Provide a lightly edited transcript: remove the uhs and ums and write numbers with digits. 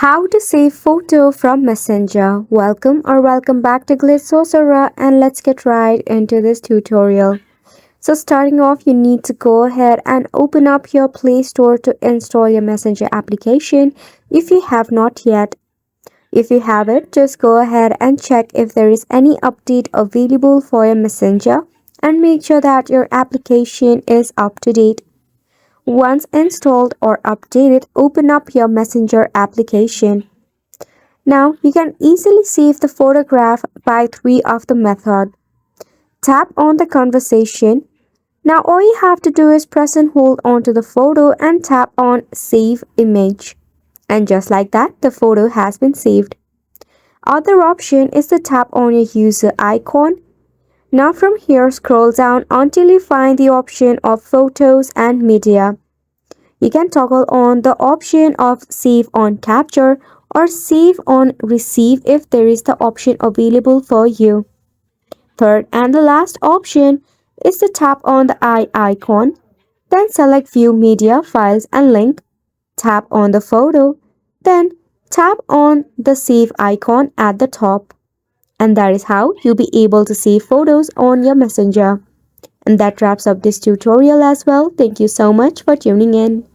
How to save photo from Messenger. Welcome back to Glitz Sorcerer, and let's get right into this tutorial. So starting off, you need to go ahead and open up your Play Store to install your Messenger application if you have not yet. If you have it, just go ahead and check if there is any update available for your Messenger and make sure that your application is up to date. Once installed or updated, open up your Messenger application. Now, you can easily save the photograph by three of the method. Tap on the conversation. Now, all you have to do is press and hold onto the photo and tap on Save Image. And just like that, the photo has been saved. Other option is to tap on your user icon. Now from here, scroll down until you find the option of Photos and Media. You can toggle on the option of Save on Capture or Save on Receive if there is the option available for you. Third and the last option is to tap on the eye icon, then select View Media Files and Link, tap on the photo, then tap on the Save icon at the top. And that is how you'll be able to save photos on your Messenger. And that wraps up this tutorial as well. Thank you so much for tuning in.